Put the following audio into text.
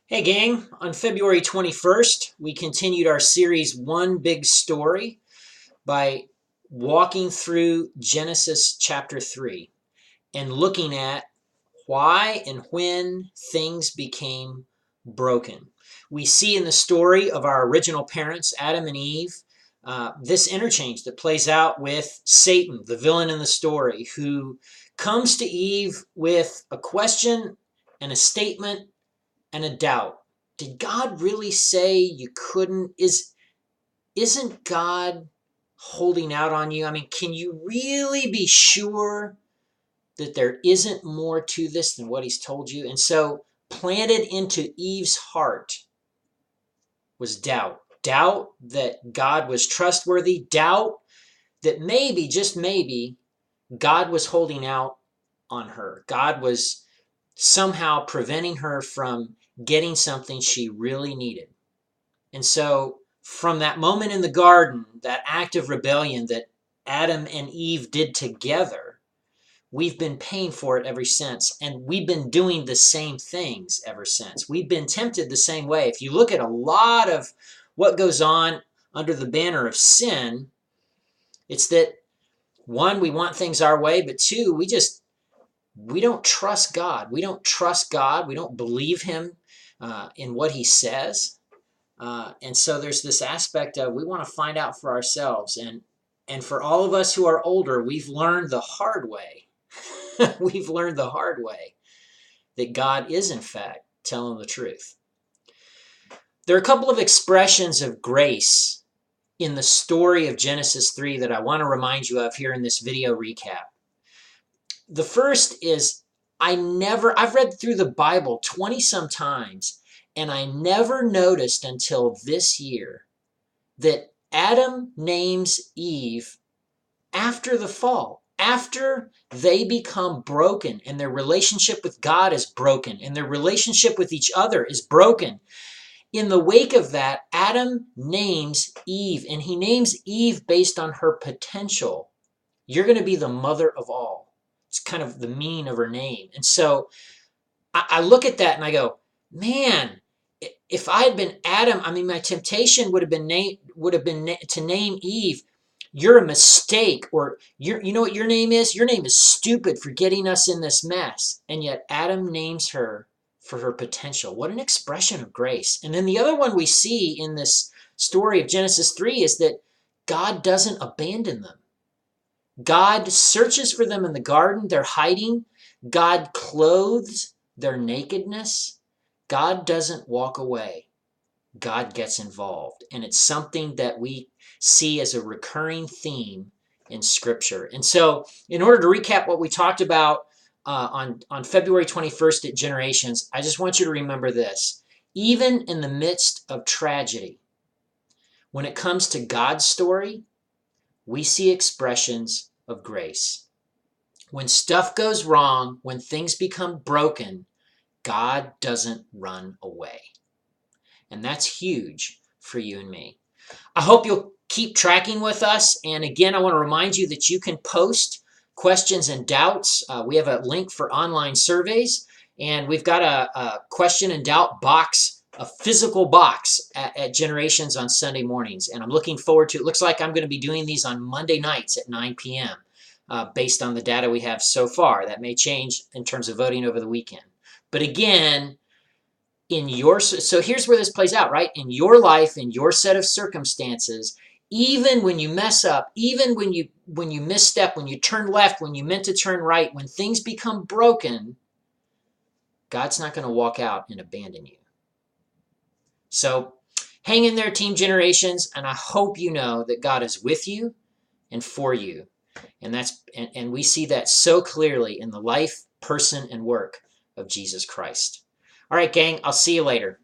Hey gang, on February 21st, we continued our series One Big Story by walking through Genesis chapter 3 and looking at why and when things became broken. We see in the story of our original parents, Adam and Eve, this interchange that plays out with Satan, the villain in the story, who comes to Eve with a question and a statement and a doubt. Did God really say you couldn't? Isn't God holding out on you? I mean, can you really be sure that there isn't more to this than what he's told you? And so planted into Eve's heart was doubt. Doubt that God was trustworthy, doubt that maybe, just maybe, God was holding out on her. God was somehow preventing her from getting something she really needed. And so, from that moment in the garden, that act of rebellion that Adam and Eve did together, we've been paying for it ever since. And we've been doing the same things ever since. We've been tempted the same way. If you look at a lot of what goes on under the banner of sin, it's that one, we want things our way, but two, we don't trust God. We don't trust God. We don't believe him in what he says. And so there's this aspect of we want to find out for ourselves. And for all of us who are older, we've learned the hard way. We've learned the hard way that God is, in fact, telling the truth. There are a couple of expressions of grace in the story of Genesis 3 that I want to remind you of here in this video recap. The first is I've read through the Bible 20 some times, and I never noticed until this year that Adam names Eve after the fall, after they become broken and their relationship with God is broken and their relationship with each other is broken. In the wake of that, Adam names Eve, and he names Eve based on her potential. You're going to be the mother of all. It's kind of the meaning of her name. And so I look at that and I go, man, if I had been Adam, I mean, my temptation would have been to name Eve, you're a mistake, or you know what your name is? Your name is stupid for getting us in this mess. And yet Adam names her for her potential. What an expression of grace. And then the other one we see in this story of Genesis 3 is that God doesn't abandon them. God searches for them in the garden. They're hiding. God clothes their nakedness. God doesn't walk away. God gets involved. And it's something that we see as a recurring theme in Scripture. And so, in order to recap what we talked about on February 21st at Generations, I just want you to remember this. Even in the midst of tragedy, when it comes to God's story, we see expressions of grace. When stuff goes wrong, when things become broken, God doesn't run away. And that's huge for you and me. I hope you'll keep tracking with us. And again, I want to remind you that you can post questions and doubts. We have a link for online surveys, and we've got a question and doubt box, a physical box at Generations on Sunday mornings. And I'm looking forward to it. Looks like I'm going to be doing these on Monday nights at 9 p.m. Based on the data we have so far. That may change in terms of voting over the weekend. But again, so here's where this plays out, right? In your life, in your set of circumstances, even when you mess up, even when you misstep, when you turn left, when you meant to turn right, when things become broken, God's not going to walk out and abandon you. So hang in there, Team Generations, and I hope you know that God is with you and for you. And we see that so clearly in the life, person, and work of Jesus Christ. All right, gang, I'll see you later.